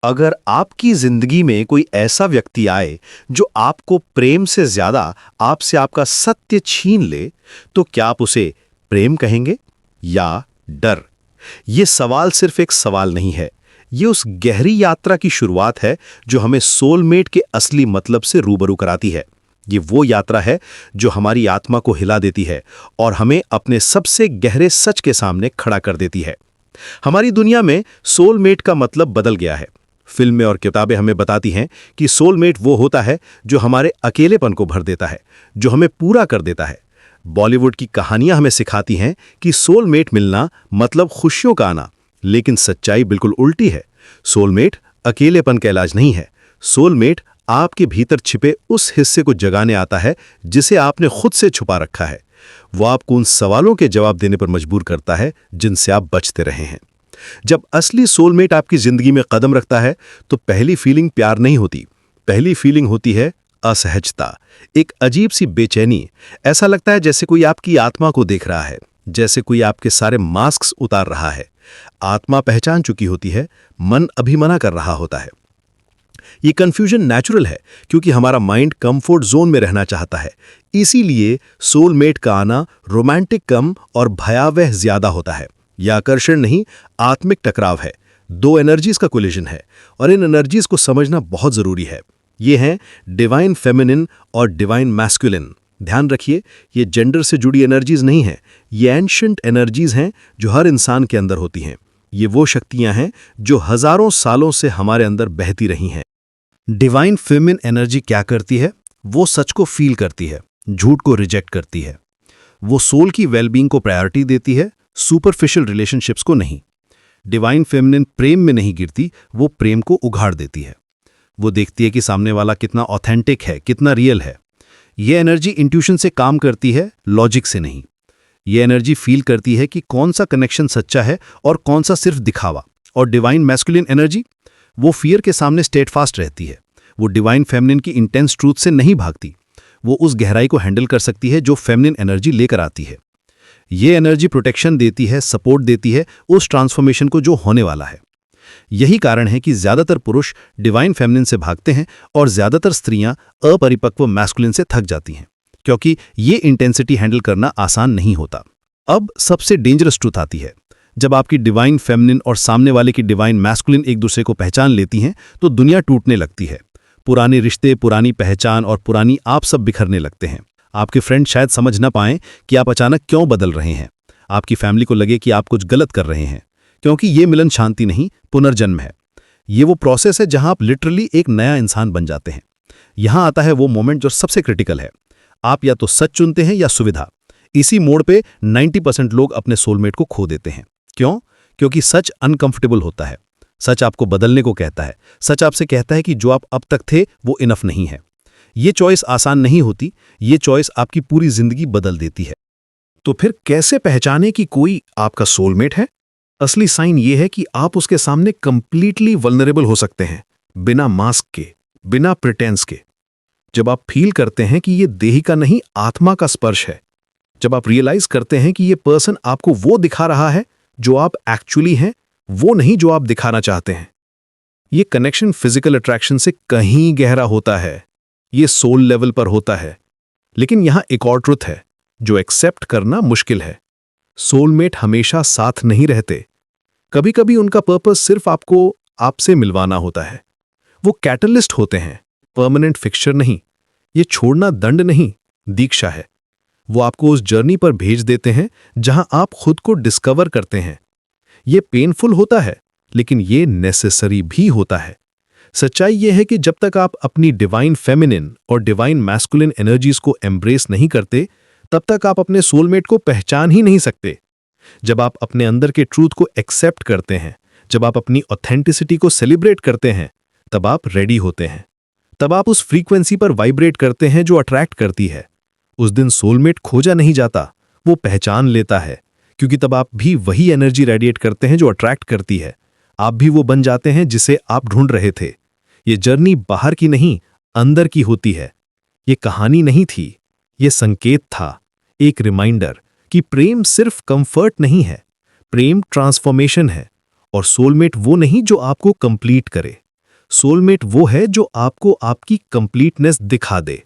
अगर आपकी जिंदगी में कोई ऐसा व्यक्ति आए जो आपको प्रेम से ज्यादा आपसे आपका सत्य छीन ले, तो क्या आप उसे प्रेम कहेंगे या डर? ये सवाल सिर्फ एक सवाल नहीं है, ये उस गहरी यात्रा की शुरुआत है जो हमें सोलमेट के असली मतलब से रूबरू कराती है। ये वो यात्रा है जो हमारी आत्मा को हिला देती है और हमें अपने सबसे गहरे सच के सामने खड़ा कर देती है। हमारी दुनिया में सोलमेट का मतलब बदल गया है। फिल्में और किताबें हमें बताती हैं कि सोलमेट वो होता है जो हमारे अकेलेपन को भर देता है, जो हमें पूरा कर देता है। बॉलीवुड की कहानियां हमें सिखाती हैं कि सोलमेट मिलना मतलब खुशियों का आना, लेकिन सच्चाई बिल्कुल उल्टी है। सोलमेट अकेलेपन का इलाज नहीं है। सोलमेट आपके भीतर छिपे उस हिस्से को जगाने आता है जिसे आपने खुद से छुपा रखा है। वो आपको उन सवालों के जवाब देने पर मजबूर करता है जिनसे आप बचते रहे हैं। जब असली सोलमेट आपकी जिंदगी में कदम रखता है तो पहली फीलिंग प्यार नहीं होती, पहली फीलिंग होती है असहजता, एक अजीब सी बेचैनी। ऐसा लगता है जैसे कोई आपकी आत्मा को देख रहा है, जैसे कोई आपके सारे मास्क उतार रहा है। आत्मा पहचान चुकी होती है, मन अभी मना कर रहा होता है। ये कंफ्यूजन नेचुरल है क्योंकि हमारा माइंड कंफर्ट जोन में रहना चाहता है। इसीलिए सोलमेट का आना रोमांटिक कम और भयावह ज्यादा होता है। यह आकर्षण नहीं, आत्मिक टकराव है। दो एनर्जीज का कोलिजन है और इन एनर्जीज को समझना बहुत जरूरी है। ये हैं डिवाइन फेमिनिन और डिवाइन मैस्कुलिन। ध्यान रखिए, ये जेंडर से जुड़ी एनर्जीज नहीं हैं, ये एंशिएंट एनर्जीज हैं जो हर इंसान के अंदर होती हैं। ये वो शक्तियां हैं जो हजारों सालों से हमारे अंदर बहती रही हैं। डिवाइन फेमिनिन एनर्जी क्या करती है? वो सच को फील करती है, झूठ को रिजेक्ट करती है। वो सोल की वेलबींग को प्रायोरिटी देती है, सुपरफिशियल रिलेशनशिप्स को नहीं। डिवाइन फेमिनिन प्रेम में नहीं गिरती, वो प्रेम को उघाड़ देती है। वो देखती है कि सामने वाला कितना ऑथेंटिक है, कितना रियल है। ये एनर्जी इंट्यूशन से काम करती है, लॉजिक से नहीं। ये एनर्जी फील करती है कि कौन सा कनेक्शन सच्चा है और कौन सा सिर्फ दिखावा। और डिवाइन मैस्कुलिन एनर्जी, वो फियर के सामने स्टेडफास्ट रहती है। वो डिवाइन फेमिनिन की इंटेंस ट्रूथ से नहीं भागती। वो उस गहराई को हैंडल कर सकती है जो फेमिनिन एनर्जी लेकर आती है। ये एनर्जी प्रोटेक्शन देती है, सपोर्ट देती है उस ट्रांसफॉर्मेशन को जो होने वाला है। यही कारण है कि ज्यादातर पुरुष डिवाइन फेमिनिन से भागते हैं और ज्यादातर स्त्रियां अपरिपक्व मैस्कुलिन से थक जाती हैं, क्योंकि ये इंटेंसिटी हैंडल करना आसान नहीं होता। अब सबसे डेंजरस ट्रूथ आती है। जब आपकी डिवाइन फेमिनिन और सामने वाले की डिवाइन मैस्कुलिन एक दूसरे को पहचान लेती हैं तो दुनिया टूटने लगती है। पुराने रिश्ते, पुरानी पहचान और पुरानी आप सब बिखरने लगते हैं। आपके फ्रेंड शायद समझ ना पाएं कि आप अचानक क्यों बदल रहे हैं। आपकी फैमिली को लगे कि आप कुछ गलत कर रहे हैं, क्योंकि ये मिलन शांति नहीं, पुनर्जन्म है। ये वो प्रोसेस है जहां आप लिटरली एक नया इंसान बन जाते हैं। यहां आता है वो मोमेंट जो सबसे क्रिटिकल है। आप या तो सच चुनते हैं या सुविधा। इसी मोड़ पे 90% लोग अपने सोलमेट को खो देते हैं। क्यों? क्योंकि सच अनकंफर्टेबल होता है। सच आपको बदलने को कहता है। सच आपसे कहता है कि जो आप अब तक थे वो इनफ नहीं है। ये चॉइस आसान नहीं होती, ये चॉइस आपकी पूरी जिंदगी बदल देती है। तो फिर कैसे पहचाने कि कोई आपका सोलमेट है? असली साइन ये है कि आप उसके सामने कंप्लीटली वल्नरेबल हो सकते हैं, बिना मास्क के, बिना प्रिटेंस के। जब आप फील करते हैं कि ये देही का नहीं, आत्मा का स्पर्श है। जब आप रियलाइज करते हैं कि ये पर्सन आपको वो दिखा रहा है जो आप एक्चुअली हैं, वो नहीं जो आप दिखाना चाहते हैं। ये कनेक्शन फिजिकल अट्रैक्शन से कहीं गहरा होता है, ये सोल लेवल पर होता है। लेकिन यहां एक और ट्रुथ है जो एक्सेप्ट करना मुश्किल है। सोलमेट हमेशा साथ नहीं रहते। कभी कभी उनका पर्पस सिर्फ आपको आपसे मिलवाना होता है। वो कैटलिस्ट होते हैं, परमानेंट फिक्सचर नहीं। ये छोड़ना दंड नहीं, दीक्षा है। वो आपको उस जर्नी पर भेज देते हैं जहां आप खुद को डिस्कवर करते हैं। ये पेनफुल होता है, लेकिन ये नेसेसरी भी होता है। सच्चाई ये है कि जब तक आप अपनी डिवाइन फेमिनिन और डिवाइन मैस्कुलिन एनर्जीज को एम्ब्रेस नहीं करते, तब तक आप अपने सोलमेट को पहचान ही नहीं सकते। जब आप अपने अंदर के ट्रूथ को एक्सेप्ट करते हैं, जब आप अपनी ऑथेंटिसिटी को सेलिब्रेट करते हैं, तब आप रेडी होते हैं। तब आप उस फ्रीक्वेंसी पर वाइब्रेट करते हैं जो अट्रैक्ट करती है। उस दिन सोलमेट खोजा नहीं जाता, वो पहचान लेता है, क्योंकि तब आप भी वही एनर्जी रेडिएट करते हैं जो अट्रैक्ट करती है। आप भी वो बन जाते हैं जिसे आप ढूंढ रहे थे। ये जर्नी बाहर की नहीं, अंदर की होती है। ये कहानी नहीं थी, ये संकेत था, एक रिमाइंडर कि प्रेम सिर्फ कंफर्ट नहीं है, प्रेम ट्रांसफॉर्मेशन है। और सोलमेट वो नहीं जो आपको कंप्लीट करे, सोलमेट वो है जो आपको आपकी कंप्लीटनेस दिखा दे।